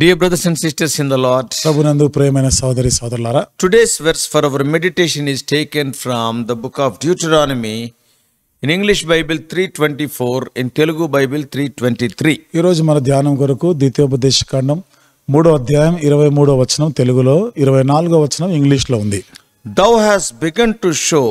Dear brothers and sisters in the Lord, ప్రభునందు ప్రియమైన సోదరి సోదరులారా, today's verse for our meditation is taken from the book of Deuteronomy, in English Bible 324, in Telugu Bible 323. ఈ రోజు మన ధ్యానం కొరకు ద్వితీయోపదేశకాండం 3వ అధ్యాయం 23వ వచనం తెలుగులో, 24వ వచనం ఇంగ్లీష్ లో ఉంది. Thou hast begun to show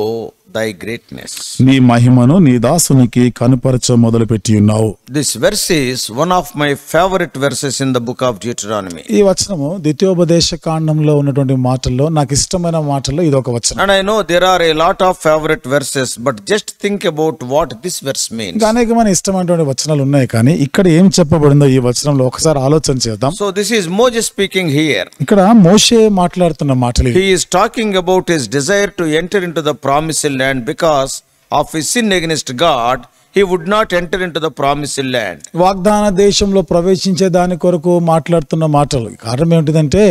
thy greatness. నీ మహిమను నీ దాసునికి కనుపరచ మొదలుపెట్టి ఉన్నావు. This verse is one of my favorite verses in the book of Deuteronomy. ఈ వచనము ద్వితీయోపదేశకాండంలో ఉన్నటువంటి మాటల్లో నాకు ఇష్టమైన మాటల్లో ఇది ఒక వచనం. And I know there are a lot of favorite verses, but just think about what this verse means. ఇంకా అనేకమైన ఇష్టమైనటువంటి వచనాలు ఉన్నాయి, కానీ ఇక్కడ ఏం చెప్పబడిందో ఈ వచనంలో ఒకసారి ఆలోచన చేద్దాం. So this is Moses speaking here. ఇక్కడ మోషే మాట్లాడుతున్న మాటలు ఇవి. He is talking about his desire to enter into the promised land because of his sin against God. He would not enter into the promised land. వాగ్దాన దేశంలో ప్రవేశించే దాని కొరకు మాట్లాడుతున్న మాటలు. కారణం ఏమిటిదంటే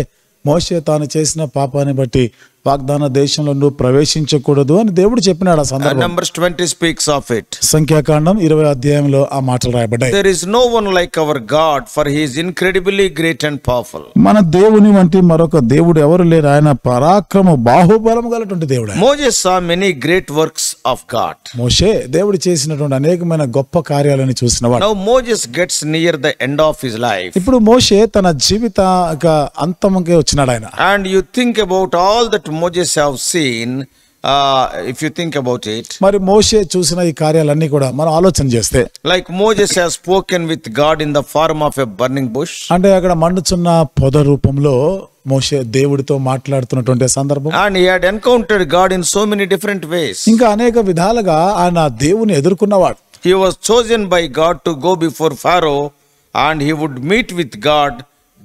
మోషే తాను చేసిన పాపాన్ని బట్టి వాగ్దాన దేశంలో నువ్వు ప్రవేశించకూడదు అని దేవుడు చెప్పినాడు. ఆ సందర్భం Numbers 20 speaks of it. సంఖ్యాకాండం 20వ అధ్యాయంలో ఆ మాటలు రాయబడ్డాయి. There is no one like our God, for he is incredibly great and powerful. మన దేవుని వంటి మరొక దేవుడు ఎవరు లేరు. ఆయన పరాక్రమ బాహుబలం గలటువంటి దేవుడు. Moses saw many great works of God. మోషే దేవుడు చేసినటువంటి అనేకమైన గొప్ప కార్యాలను చూసినవాడు. Now Moses gets near the end of his life. ఇప్పుడు మోషే తన జీవిత అంతంకి వచ్చినాడు ఆయన. And you think about all that Moses have seen, if you think about it. మరి మోషే చూసిన ఈ కార్యాలన్నీ కూడా మనం ఆలోచన చేస్తే, Like Moses has spoken with God in the form of a burning bush. అంటే అక్కడ మండుచున్న పొద రూపంలో మోషే దేవుడితో మాట్లాడుతున్నటువంటి సందర్భం. And he had encountered God in so many different ways. ఇంకా అనేక విధాలుగా ఆయన దేవుని ఎదుర్కొన్నవాడు. He was chosen by God to go before Pharaoh, and he would meet with God,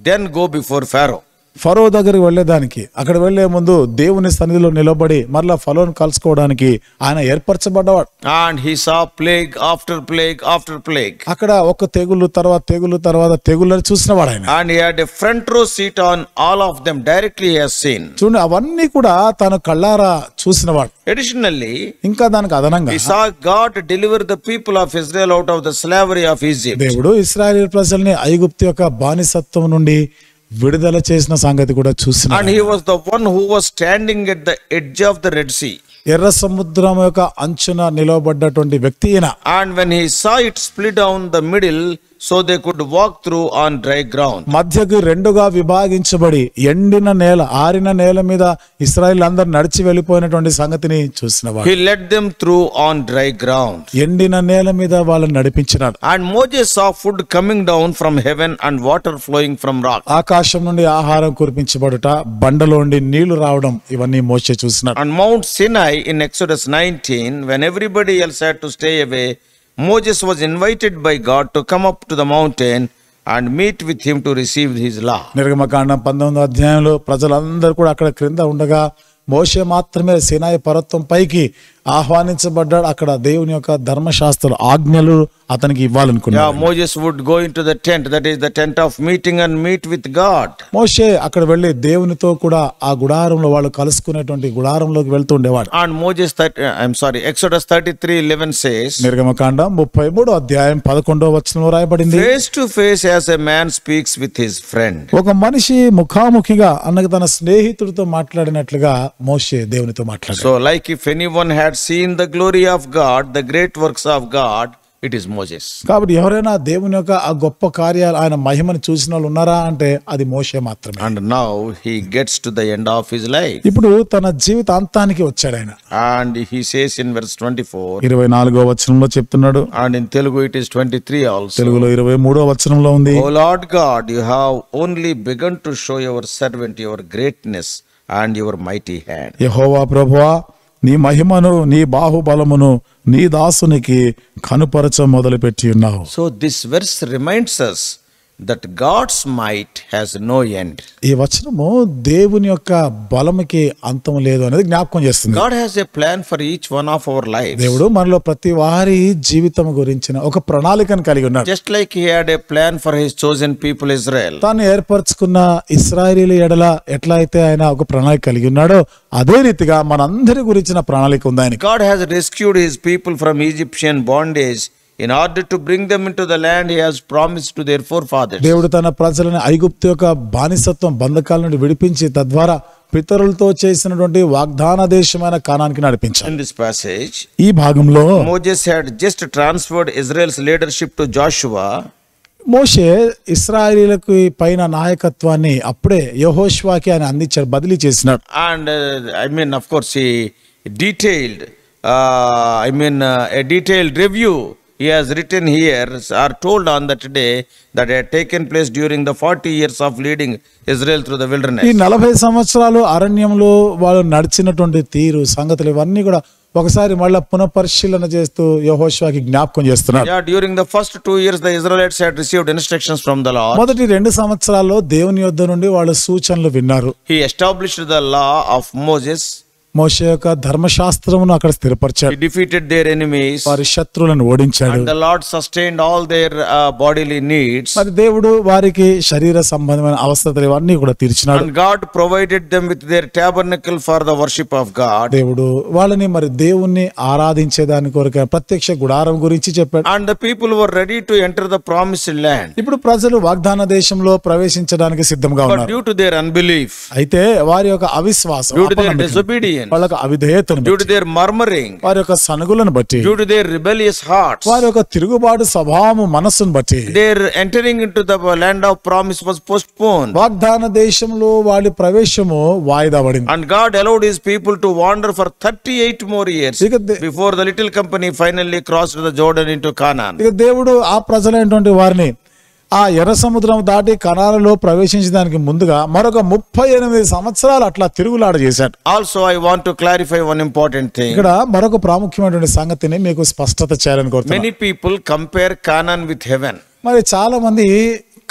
then go before Pharaoh. ఫరో దగ్గరికి వెళ్లేదానికి, అక్కడ వెళ్లే ముందు దేవుని సన్నిధిలో నిలబడి మరలా ఫరోను కలుసుకోవడానికి ఆయన ఏర్పరచబడ్డవాడు. And he saw plague after plague after plague. అక్కడ ఒక తెగులు తర్వాత తెగుళ్ళని చూసినవాడు ఆయన. And he had a front row seat on all of them. Directly he has seen. చూడండి, అవన్నీ కూడా తను కళ్ళారా చూసినవాడు. Additionally, ఇంకా దానికి అదనంగా he saw God deliver the people of Israel out of the slavery of Egypt. దేవుడు ఇశ్రాయేలు ప్రజల్ని ఐగుప్తు యొక్క బానిసత్వం నుండి విడుదల చేసిన సంగతి కూడా చూసినాడు. And he was the one who was standing at the edge of the Red Sea. ఎర్ర సముద్రం యొక్క అంచున నిలవబడ్డటువంటి వ్యక్తి ఈయన. And when he saw it split down the middle, so they could walk through on dry ground. మధ్యకి రెండుగా విభాగించబడి ఎండిన నేల, ఆరిన నేల మీద ఇశ్రాయేలు అందరూ నడిచి వెళ్ళిపోయినటువంటి సంగతిని చూసినవాడు. He led them through on dry ground. ఎండిన నేల మీద వాళ్ళని నడిపించినాడు. And Moses saw food coming down from heaven and water flowing from rock. ఆకాశం నుండి ఆహారం కురిపించబడుట, బండలోండి నీళ్లు రావడం, ఇవన్నీ మోషే చూసినాడు. On Mount Sinai in Exodus 19, when everybody else had to stay away, Moses was invited by God to come up to the mountain and meet with him to receive his law. నిర్గమకాండం 19వ అధ్యాయంలో ప్రజలందరూ కూడా అక్కడ క్రింద ఉండగా మోషే మాత్రమే సినాయి పర్వతం పైకి ఆహ్వానించబడ్డాడు. అక్కడ దేవుని యొక్క ధర్మశాస్త్రాలు, ఆజ్ఞలు అతనికి ఇవ్వాలనుకున్నాడు. Moses would go into the tent, that is the tent of meeting, and meet with God. మోషే అక్కడ వెళ్లి దేవునితో కూడా ఆ గుడారంలో వాళ్ళు కలుసుకునేటువంటి గుడారంలోకి వెళ్తూ ఉండేవాడు. And Exodus 33:11 says, నిర్గమకాండం 33వ అధ్యాయం 11వ వచనంలో రాయబడింది, face to face as a man speaks with his friend. ఒక మనిషి ముఖాముఖిగా అనగా తన స్నేహితుడితో మాట్లాడినట్లుగా మోషే దేవునితో మాట్లాడాడు. So like if anyone had seen the glory of God, the great works of God, it is Moses. కాబట్టి ఎవరైనా దేవుని యొక్క ఆ గొప్ప కార్యాలు, ఆయన మహిమను చూసిన వాళ్ళు ఉన్నారా అంటే అది మోషే మాత్రమే. And now he gets to the end of his life. ఇప్పుడు తన జీవితాంతానికి వచ్చాడు ఆయన. And he says in verse 24, 24వ వచనంలో చెప్తున్నాడు. and in Telugu it is 23 also. తెలుగులో 23వ వచనంలో ఉంది, O Lord God, you have only begun to show your servant your greatness and your mighty hand. యెహోవా ప్రభువా, నీ మహిమను, నీ బాహుబలమును నీ దాసునికి కనుపరచ మొదలుపెట్టి ఉన్నావు. So this verse reminds us that God's might has no end. ఈ వచనము దేవుని యొక్క బలముకి అంతం లేదు అనేది జ్ఞాపకం చేస్తుంది. God has a plan for each one of our lives. దేవుడు మనలో ప్రతి వారి జీవితం గురించిన ఒక ప్రణాళికను కలిగి ఉన్నాడు. Just like he had a plan for his chosen people Israel. తాను ఏర్పరచుకున్న ఇశ్రాయేలీయుల ఎడల ఎట్లా అయితే ఆయన ఒక ప్రణాళిక కలిగి ఉన్నాడో అదే రీతిగా మనందరి గురించిన ప్రణాళిక ఉంది ఆయనకి. God has rescued his people from Egyptian bondage in order to bring them into the land he has promised to their forefathers. దేవుడు తన ప్రజలను ఐగుప్తు యొక్క బానిసత్వం బంధకాల నుండి విడిపించి తద్వారా పితరులతో చేసినటువంటి వాగ్దాన దేశమైన కానానికి నడిపించాడు. In this passage, ఈ భాగంలో Moses had just transferred Israel's leadership to Joshua. మోషే ఇశ్రాయేలీయులకు పైన నాయకత్వాన్ని అప్పుడే యెహోషువకి ఆయన అందించాడు, బదిలీ చేసినాడు. And I mean, of course, he detailed, a detailed review he has written here are told on that day that had taken place during the 40 years of leading Israel through the wilderness. ఈ 40 సంవత్సరాలు అరణ్యంలో వాళ్ళు నడిచినటువంటి తీరు సంగతులు ఇవన్నీ కూడా ఒకసారి మళ్ళీ పునఃపరిశీలన చేస్తూ యెహోషువకి జ్ఞాపకం చేస్తున్నాడు. Yeah, during the first 2 years the Israelites had received instructions from the Lord. మొదటి 2 సంవత్సరాల్లో దేవుని యొద్ద నుండి వాళ్ళు సూచనలు విన్నారు. He established the law of Moses. మోషే యొక్క ధర్మశాస్త్రమును అక్కడ స్థిరపరిచాడు. He defeated their enemies. వారి శత్రువులను ఓడించాడు. And the Lord sustained all their bodily needs. మరి దేవుడు వారికి శరీర సంబంధమైన అవసరతలు ఇవన్నీ కూడా తీర్చినాడు. And God provided them with their tabernacle for the worship of God. దేవుడు వాళ్ళని మరి దేవుణ్ణి ఆరాధించే దాని కొరకు ప్రత్యక్ష గుడారం గురించి చెప్పాడు. And the people were ready to enter the promised land. ఇప్పుడు ప్రజలు వాగ్దాన దేశంలో ప్రవేశించడానికి సిద్ధంగా But ఉన్నారు. due to their unbelief, అయితే వారి యొక్క అవిశ్వాసం, due to their అపనమ్మకం, disobedience, వాళ్ళ అవిధేయతను due to బట్టి, their murmuring, వారి యొక్క సనుగులను బట్టి, due to their rebellious hearts, వారి యొక్క తిరుగుబాటు స్వభావము మనస్సును బట్టి their entering into the land of promise was postponed. వాగ్దాన దేశంలో వాళ్ళ ప్రవేశము వాయిదా పడింది. And God allowed his people to wander for 38 more years ఇక before the little company finally crossed the Jordan into Canaan. ఇక దేవుడు ఆ ప్రజలైనటువంటి వారిని ఆ ఎర్ర సముద్రం దాటి కనాలలో ప్రవేశించడానికి ముందుగా మరొక 38 సంవత్సరాలు అట్లా తిరుగులాడ చేశాడు. Also, I want to clarify one important thing. ఇక్కడ మరొక ప్రాముఖ్యమైనటువంటి సంగతిని మీకు స్పష్టత చేయాలని కోరుతున్నాను. Many people compare Canaan with heaven. మరి చాలా మంది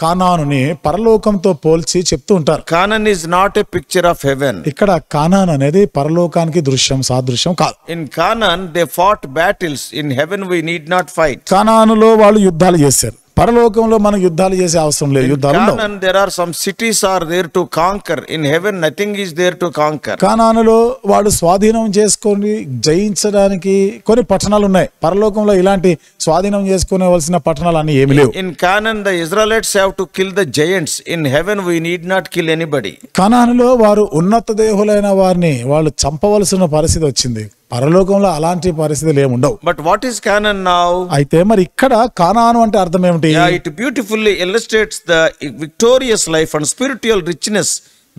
కానానుని పరలోకంతో పోల్చి చెప్తూ ఉంటారు. Canaan is not a picture of heaven. ఇక్కడ కానాన్ అనేది పరలోకానికి దృశ్యం సాదృశ్యం కాదు. In Canaan, they fought battles. In heaven, we need not fight. కానానులో వాళ్ళు యుద్ధాలు చేశారు. పరలోకంలో మనకు యుద్ధాలు చేసే అవసరం లేదు. యుద్ధాలు ఉండవు. Canaan, there are some cities are there to conquer. In heaven, nothing is there to conquer. కానానులో వాళ్ళు స్వాధీనం చేసుకొని జయించడానికి కొన్ని పట్టణాలు ఉన్నాయి. పరలోకంలో ఇలాంటి స్వాధీనం చేసుకోవలసిన పట్టణాలు అన్ని ఏమి లేవు. In Canaan, the Israelites have to kill the giants. In heaven, we need not kill anybody. కానానులో వారు ఉన్నత దేహులైన వారిని వాళ్ళు చంపవలసిన పరిస్థితి వచ్చింది. పరలోకంలో అలాంటి పరిస్థితులు ఏముండవు. But what is Canaan now? అయితే మరి ఇక్కడ కానాను అంటే అర్థం ఏమిటి? Yeah, it beautifully illustrates the victorious life and spiritual richness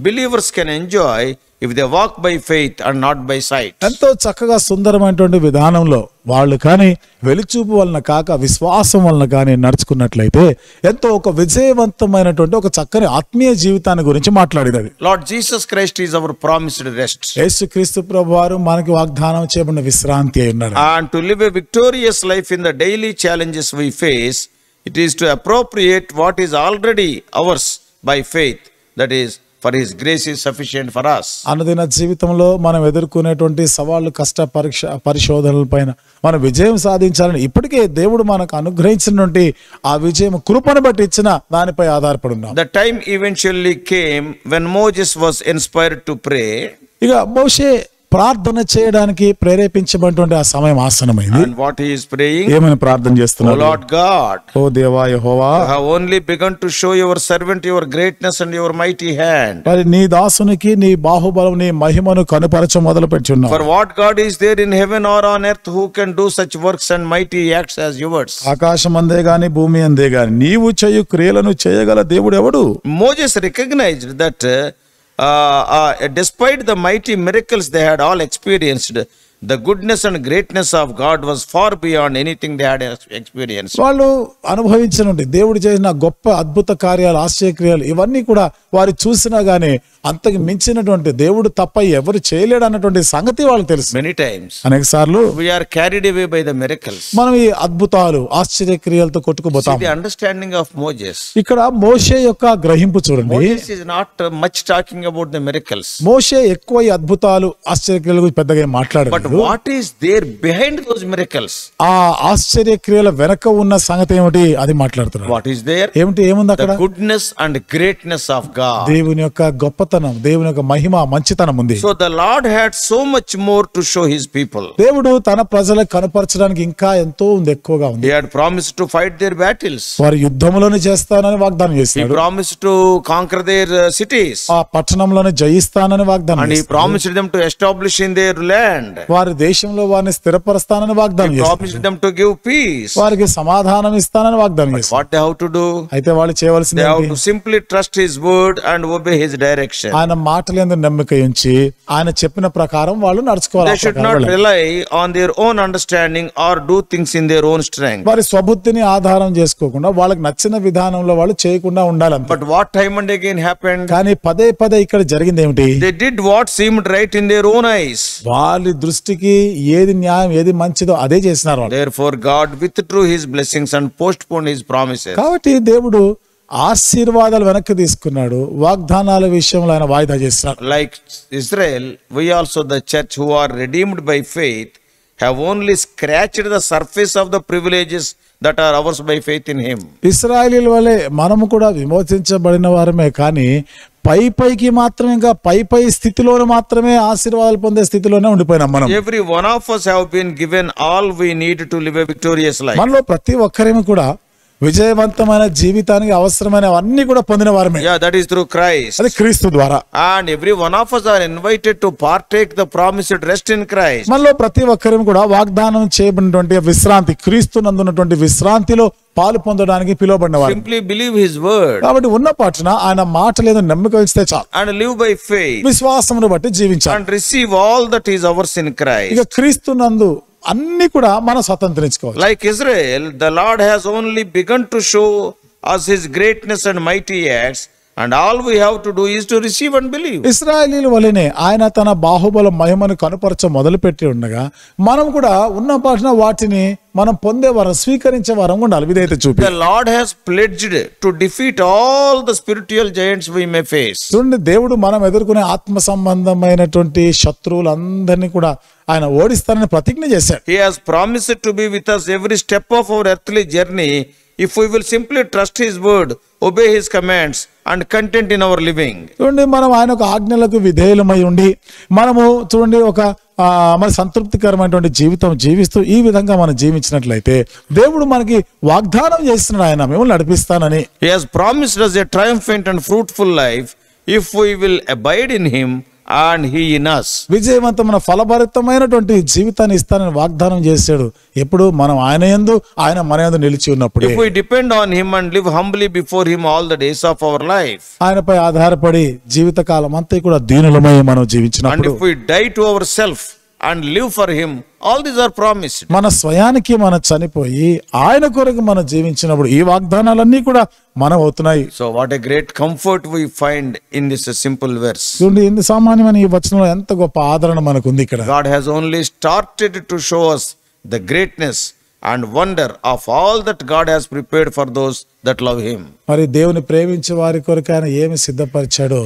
believers can enjoy if they walk by faith and not by sight. ఎంతో చక్కగా సుందరమైనటువంటి విధానంలో వాళ్ళు కానీ వెలిచూపు వలన కాక విశ్వాసం వలన కానీ నడుచుకున్నట్లయితే ఎంతో ఒక విజయవంతమైనటువంటి ఒక చక్కని ఆత్మీయ జీవితాన్ని గురించి మాట్లాడేది. Lord Jesus Christ is our promised rest. యేసుక్రీస్తు ప్రభువారు మనకి వాగ్దానం చేయబడిన విశ్రాంతి అయి ఉన్నాడు. And to live a victorious life in the daily challenges we face, it is to appropriate what is already ours by faith. That is, for his grace is sufficient for us. అనుదిన జీవితంలో మనం ఎదుర్కొనేటువంటి సవాళ్ళు, కష్ట పరిశోధనల పైన మనం విజయం సాధించాలని ఇప్పటికే దేవుడు మనకు అనుగ్రహించినటువంటి ఆ విజయం కృపను బట్టి ఇచ్చిన దానిపై ఆధారపడి ఉన్నాం. The time eventually came when Moses was inspired to pray. ఇక మోషే ప్రార్థన చేయడానికి ప్రేరేపించబడినటువంటి ఆ సమయం ఆసనమైంది. And what he is praying? ఏమని ప్రార్థన O చేస్తున్నాడు? Lord God, ఓ దేవా యెహోవా, you have only begun to show your servant your greatness and your mighty hand. మరి నీ దాసునికి నీ బాహుబలం నీ మహిమను కనుపరచ మొదలు పెట్టున్నావు. For what God is there in heaven or on earth who can do such works and mighty acts as yours? ఆకాశం అందే గాని భూమి అందే గాని నీవు చేయు క్రియలను చేయగల దేవుడు ఎవడు? Moses recognized that despite the mighty miracles they had all experienced, the goodness and greatness of God was far beyond anything they had experienced. వాళ్ళు అనుభవించినటువంటి దేవుడు చేసిన గొప్ప అద్భుత కార్యాలు, ఆశ్చర్యక్రియలు ఇవన్నీ కూడా వారు చూసినా గానీ అంతకు మించినటువంటి దేవుడు తప్ప ఎవరు చేయలేడు అన్నటువంటి సంగతి వాళ్ళకి తెలుసు. Many times అనేక సార్లు we are carried away by the miracles. మనం ఈ అద్భుతాలు ఆశ్చర్యక్రియలతో See కొట్టుకుపోతాం. the understanding of Moses. ఇక్కడ మోషే యొక్క గ్రహింపు చూడండి. Moses is not much talking about the miracles. మోషే ఎక్కువ ఈ అద్భుతాలు ఆశ్చర్యక్రియల గురించి పెద్దగా ఏం మాట్లాడదు. But చేసినప్పుడు what is there behind those miracles? ఆ ఆశ్చర్య క్రియల వెనక ఉన్న సంగతి ఏమిటి అది మాట్లాడుతున్నాడు. What is there? ఏముంది అక్కడ? The goodness and greatness of God. దేవుని యొక్క గొప్పతనం, దేవుని యొక్క మహిమ, మంచితనం ఉంది. So the Lord had so much more to show his people. దేవుడు తన ప్రజలకు కనపరచడానికి ఇంకా ఎంతో ఉంది, ఎక్కువగా ఉంది. He had promised to fight their battles. వారు యుద్ధములోనే చేస్తానని వాగ్దానం He చేశాడు. promised to conquer their cities. ఆ పట్టణంలోనే జయిస్తానని వాగ్దానం And he చేశాడు. promised them to establish in their land. వారి దేశంలో వారిని స్థిరపరుస్తానని వాగ్దానం He చేశాడు. promised them to give peace. వారికి సమాధానం ఇస్తానని వాగ్దానం చేశాడు. What they have to do? అయితే వాళ్ళు చేయవలసింది They have ఏంటి? to simply trust his word and obey his direction. ఆయన మాటలందు నమ్మిక ఉంచి ఆయన చెప్పిన ప్రకారం వాళ్ళు నడుచుకోవాలి. They should not rely on their own understanding or do things in their own strength. వారి స్వబుద్ధిని ఆధారం చేసుకోకుండా వాళ్ళకి నచ్చిన విధానంలో వాళ్ళు చేయకుండా ఉండాలి. But what time and again happened? కానీ పదే పదే ఇక్కడ జరిగింది ఏమిటి? They did what seemed right in their own eyes. వాళ్ళ దృష్టికి ఏది న్యాయం, ఏది మంచిదో అదే చేసినారు వాళ్ళు. Therefore God withdrew his blessings and postponed his promises. కాబట్టి దేవుడు ఆశీర్వాదాలు వెనక్కి తీసుకున్నాడు, వాగ్దానాల విషయంలో ఆయన వాయిదా చేస్తున్నాడు. Like Israel, we also, the church who are redeemed by faith, have only scratched the surface of the privileges that are ours by faith in him. ఇశ్రాయేలీయుల వలె మనము కూడా విమోచించబడిన వారమే, కానీ పైకి మాత్రమే, ఇంకా పై స్థితిలోనే మాత్రమే ఆశీర్వాదాలు పొందే స్థితిలోనే ఉండిపోయినాం మనం. Every one of us have been given all we need to live a victorious life. మనలో ప్రతి ఒక్కరేమో కూడా విజయవంతమైన జీవితానికి అవసరమైనవన్నీ కూడా పొందిన వారమే. Yeah, that is through Christ. అది క్రీస్తు ద్వారా. And every one of us are invited to partake the promised rest in Christ. మనలో ప్రతి ఒక్కరం కూడా వాగ్దానం చేయబడినటువంటి విశ్రాంతి, క్రీస్తు నందున్నటువంటి విశ్రాంతిలో పాలు పొందడానికి పిలువబడిన వారు. Simply believe his word. కాబట్టి ఉన్న పాటున ఆయన మాటలేదో నమ్మిక ఉంచితే చాలు. And live by faith. విశ్వాసమును బట్టి జీవించాలి. And receive all that is ours in Christ. ఇక క్రీస్తు నందు అన్ని కూడా మనం స్వతంత్రించుకోవాలి. Like Israel, the Lord has only begun to show us his greatness and mighty acts, and all we have to do is to receive and believe. ఇశ్రాయేలీయుల వలెనే ఆయన తన బాహుబల మహిమను కనుపరచ మొదలుపెట్టి ఉండగా మనం కూడా ఉన్న పాటున వాటిని మనం పొందేవారం, స్వీకరించే వారం ఉండాలి. విధేయత చూపి The Lord has pledged to defeat all the spiritual giants we may face. చూడండి, దేవుడు మనం ఎదుర్కొనే ఆత్మ సంబంధమైనటువంటి శత్రువులందరినీ కూడా ఆయన ఓడిస్తానని ప్రతిజ్ఞ చేశాడు. He has promised to be with us every step of our earthly journey if we will simply trust his word, obey his commands, and content in our living. చూడండి, మనం ఆయన ఒక ఆజ్ఞలకు విధేయులమై ఉండి మనము చూడండి ఒక మన సంతృప్తికరమైనటువంటి జీవితం జీవిస్తూ ఈ విధంగా మనం జీవించినట్లయితే దేవుడు మనకి వాగ్దానం చేస్తున్నాడు, ఆయన మిమ్మల్ని నడిపిస్తానని. He has promised us a triumphant and fruitful life if we will abide in him and he in us. విజయవంతమైన ఫలభరితమైనటువంటి జీవితాన్ని ఇస్తానని వాగ్దానం చేశాడు. ఎప్పుడు మనం ఆయన యందు, ఆయన మన యందు నిలిచి ఉన్నప్పుడు. If we depend on him and live humbly before him all the days of our life, ఆయనపై ఆధారపడి జీవితకాలం అంతా కూడా దీనులమై మనం and జీవించినప్పుడు, if we die to ourselves and live for him, all these are promised. మన స్వయానికి మనం చనిపోయి ఆయన కొరకు మనం జీవించినప్పుడు ఈ వాగ్దానాలన్నీ కూడా మనం అవుతున్నాయి. So what a great comfort we find in this simple verse. చూడండి, ఇంత సామాన్యమైన ఈ వచనంలో ఎంత గొప్ప ఆదరణ మనకు ఉంది ఇక్కడ. God has only started to show us the greatness and wonder of all that God has prepared for those that love him. మరి దేవుని ప్రేమించే వారి కొరకు ఆయన ఏమి సిద్ధపరిచాడో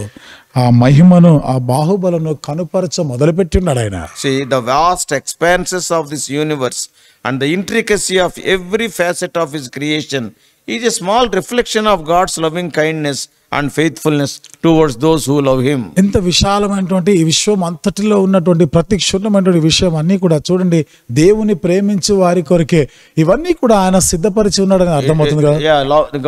ఆ మహిమను, ఆ బాహుబలను కనుపరచ మొదలుపెట్టి ఉన్నాడు ఆయన. See, the vast expanses of this universe and the intricacy of every facet of his creation is a small reflection of God's loving kindness and faithfulness towards those who love him. ఇంత విశాలమైనటువంటి ఈ విశ్వం అంతటిలో ఉన్నటువంటి ప్రతి క్షుణ్ణమైనటువంటి విషయం అన్ని కూడా చూడండి, దేవుని ప్రేమించే వారి కొరకే ఇవన్నీ కూడా ఆయన సిద్ధపరిచి ఉన్నాడని అర్థమవుతుంది కదా.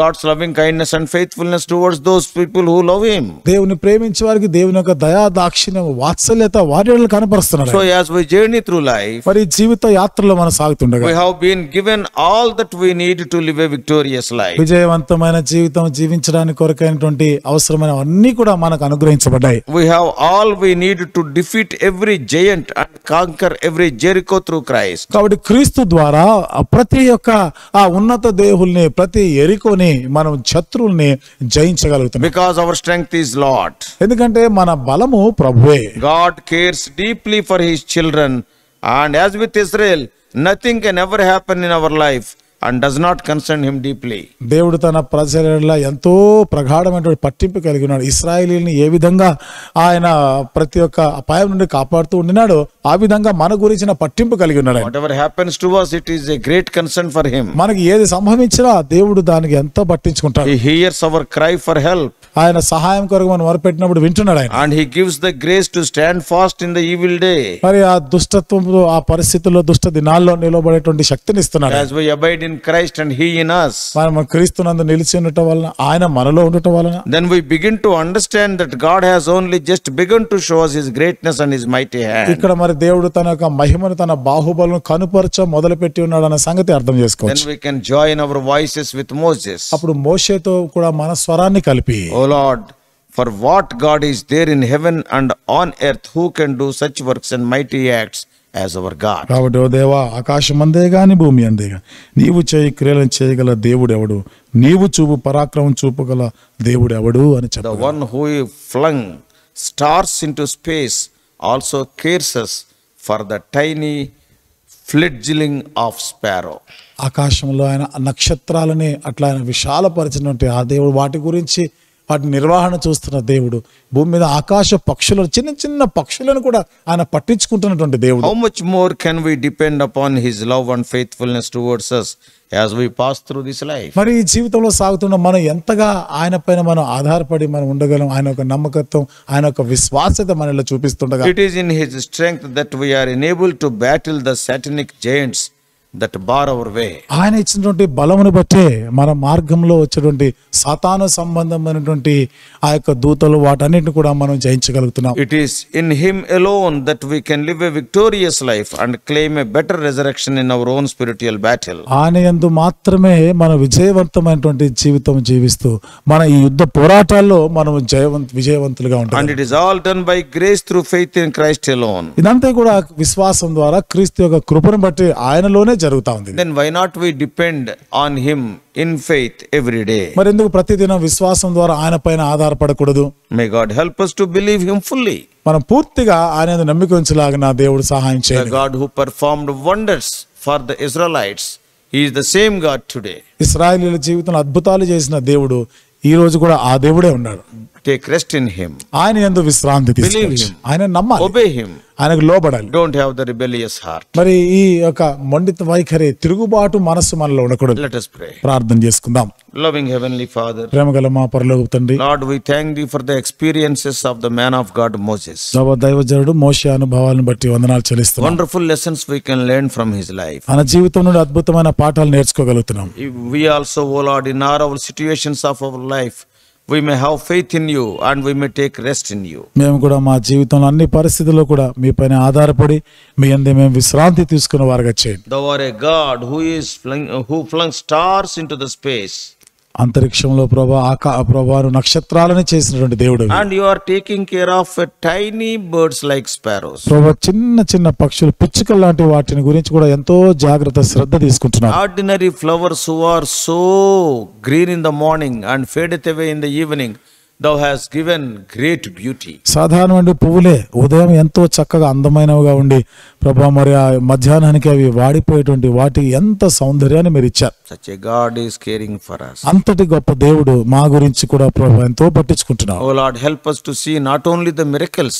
God's loving kindness and faithfulness towards those people who love him. దేవుని ప్రేమించే వారికి దేవుని యొక్క దయా దాక్షిణ్యం, వాత్సల్యత వారి కనపరుస్తున్నాడు. So as we journey through life, మరి జీవిత యాత్రలో మనం సాగుతుండగా we have been given all that we need to live a victorious life. విజయవంతమైన జీవితం జీవించడానికి కొరకైనటువంటి అవసరమైన అన్ని కూడా మనకు అనుగ్రహించబడ్డాయి. We have all we need to defeat every giant and conquer every Jericho through Christ. కాబట్టి క్రీస్తు ద్వారా ప్రతి ఒక్క ఆ ఉన్నత దేవుల్ని, ప్రతి ఎరికోని, మనం శత్రువుల్ని జయించగలుగుతాం. Because our strength is Lord. ఎందుకంటే మన బలము ప్రభువే. God cares deeply for his children, and as with Israel, nothing can ever happen in our life and does not concern him deeply. దేవుడు తన ప్రజల ఎంతో ప్రగాఢమైనటువంటి పట్టింపు కలిగి ఉన్నాడు. ఇశ్రాయేలీని ఏ విధంగా ఆయన ప్రతి ఒక్క అపాయం నుండి కాపాడుతూ ఉండినాడో ఆ విధంగా మన గురించిన పట్టింపు కలిగి ఉన్నాడు. Whatever happens to us, it is a great concern for him. మనకి ఏది సంభవించినా దేవుడు దానికి ఎంతో పట్టించుకుంటాడు. He hears our cry for help. ఆయన సహాయం కొరకు మనం మొరపెట్టినప్పుడు వింటున్నాడు ఆయన. And he gives the grace to stand fast in the evil day. మరి ఆ దుష్టత్వంలో ఆ పరిస్థితుల్లో దుష్ట దినాల్లో నిలబడేటువంటి శక్తిని ఇస్తున్నాడు. As we abide in Christ and he in us, మనం క్రీస్తునందు నిలిచి ఉండటం వలన ఆయన మనలో ఉండటం వలన then we begin to understand that God has only just begun to show us his greatness and his mighty hand. ఇక్కడ మరి దేవుడు తన యొక్క మహిమను తన బాహుబలను కనుపరచ మొదలుపెట్టి ఉన్నాడు అన్న సంగతి అర్థం చేసుకోవచ్చు. Then we can join our voices with Moses. అప్పుడు మోషేతో కూడా మన స్వరాన్ని కలిపి, O Lord, for what God is there in heaven and on earth, who can do such works and mighty acts as our God? కాబట్టి ఓ దేవా, ఆకాశం అందే గాని భూమి అందే గాని నీవు చేయి క్రియలను చేయగల దేవుడు ఎవడు, నీవు చూపు పరాక్రమం చూపగల దేవుడు ఎవడు అని The చెప్పారు. one who flung stars into space also cares us for the tiny fledgling of sparrow. ఆకాశంలో ఆయన నక్షత్రాలని అట్లా ఆయన విశాలపరిచినట్టు ఆ దేవుడు వాటి గురించి వాటి నిర్వహణ చూస్తున్న దేవుడు. భూమి మీద ఆకాశ పక్షులను చిన్న చిన్న పక్షులను కూడా ఆయన పట్టించుకుంటున్నటువంటి దేవుడు. How much more can we depend upon his love and faithfulness towards us as we pass through this life? మరి ఈ జీవితంలో సాగుతున్న మనం ఎంతగా ఆయన పైన మనం ఆధారపడి మనం ఉండగలం. ఆయన యొక్క నమ్మకత్వం, ఆయన యొక్క విశ్వాసత మనలో చూపిస్తుండగా It is in his strength that we are enabled to battle the satanic giants that bar our way. ఆయన ఇచ్చినటువంటి బలమును బట్టే మన మార్గంలో వచ్చేటువంటి సాతాను సంబంధమైనటువంటి ఆ యొక్క దూతలు వాటన్నిటిని కూడా మనం జయించగలుగుతున్నాం. It is in him alone that we can live a victorious life and claim a better resurrection in our own spiritual battle. ఆయన యందు మాత్రమే మన విజయవంతమైనటువంటి జీవితం జీవిస్తూ మన ఈ యుద్ధ పోరాటాల్లో మనం విజయవంతులుగా ఉంటాం. And it is all done by grace through faith in Christ alone. ఇదంతా కూడా విశ్వాసం ద్వారా క్రీస్తు యొక్క కృపను బట్టి ఆయనలోనే జరుగుతా ఉంది. Then why not we depend on him in faith every day? మరి ఎందుకు ప్రతిదినం విశ్వాసం ద్వారా ఆయన పైన ఆధారపడకూడదు? May God help us to believe him fully. మనం పూర్తిగా ఆయన యందు నమ్మిక ఉంచలాగిన దేవుడు సహాయం The చేయాలి. God who performed wonders for the Israelites, he is the same God today. ఇశ్రాయేలీయుల జీవితంలో అద్భుతాలు చేసిన దేవుడు ఈ రోజు కూడా ఆ దేవుడే ఉన్నాడు. Take rest in him. ఆయన యందు విశ్రాంతి తీసుకోవాలి. ఆయన నమ్మాలి, Obey him. ఆయనకు లోబడాలి. Don't have the rebellious heart. మరి ఈ యొక్క మొండిత వైఖరి, తిరుగుబాటు మనస్సు మనలో ఉండకూడదు. Let us pray. ప్రార్థన చేసుకుందాం. Loving Heavenly Father, ప్రేమగల మా పరలోకపు తండ్రి, Lord, we thank thee for the experiences of the man of God Moses. దైవజనుడు మోషే అనుభవాలను బట్టి వందనాలు చెల్లిస్తున్నాం. Wonderful lessons we can learn from his life. మన జీవితం నుండి అద్భుతమైన పాఠాలు నేర్చుకోగలుగుతున్నాం. We also, O Lord, in all our situations of our life, we may have faith in you and we may take rest in you. మేము కూడా మా జీవితంలో అన్ని పరిస్థితుల్లో కూడా మీ పైన ఆధారపడి మీ యందే మేము విశ్రాంతి తీసుకునే వారుగా చేయండి. Thou art a God who flung stars into the space. అంతరిక్షంలో ప్రభాను నక్షత్రాలని చేసినటువంటి దేవుడు. And you are taking care of tiny birds like sparrows. ప్రభా చిన్న చిన్న పక్షులు, పిచ్చుకలు లాంటి వాటిని గురించి కూడా ఎంతో జాగ్రత్త శ్రద్ధ తీసుకుంటున్నారు. Ordinary flowers who are so green in the morning and fadeth away in the evening, thou hast given great beauty. సాధారణమైన పువ్వులే ఉదయం ఎంతో చక్కగా అందమైనవిగా ఉండి ప్రభా మరి ఆ మధ్యాహ్నానికి అవి వాడిపోయేటువంటి వాటి ఎంత సౌందర్యాన్ని మీరు ఇచ్చారు. Such a God is caring for us. అంతటి గొప్ప దేవుడు మా గురించి కూడా ప్రభా ఎంతో పట్టించుకుంటున్నారు. Oh Lord, help us to see not only the miracles,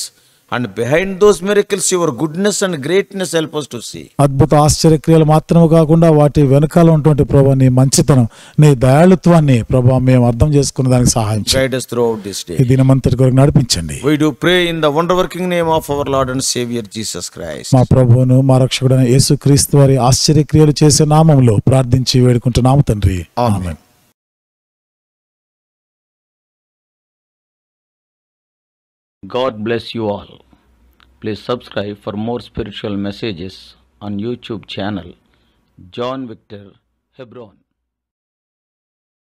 and behind those miracles your goodness and greatness. Help us to see. అద్భుత ఆశ్చర్యక్రియలు మాత్రమే కాకుండా వాటి వెనకాల ఉన్నటువంటి ప్రభా నీ మంచితనం, నీ దయాళుత్వాన్ని ప్రభా మేము అర్థం చేసుకునే దానికి సహాయం చేయండి. Guide us throughout this day. ఈ దినమంతటి కొరకు నడిపించండి. We do pray in the wonder working name of our Lord and Savior Jesus Christ. మా ప్రభువును మా రక్షకుడైన యేసుక్రీస్తు వారి ఆశ్చర్యక్రియలు చేసే నామములో ప్రార్థించి వేడుకుంటున్నాము తండ్రి. Amen. God bless you all. Please subscribe for more spiritual messages on YouTube channel John Victor Hebron.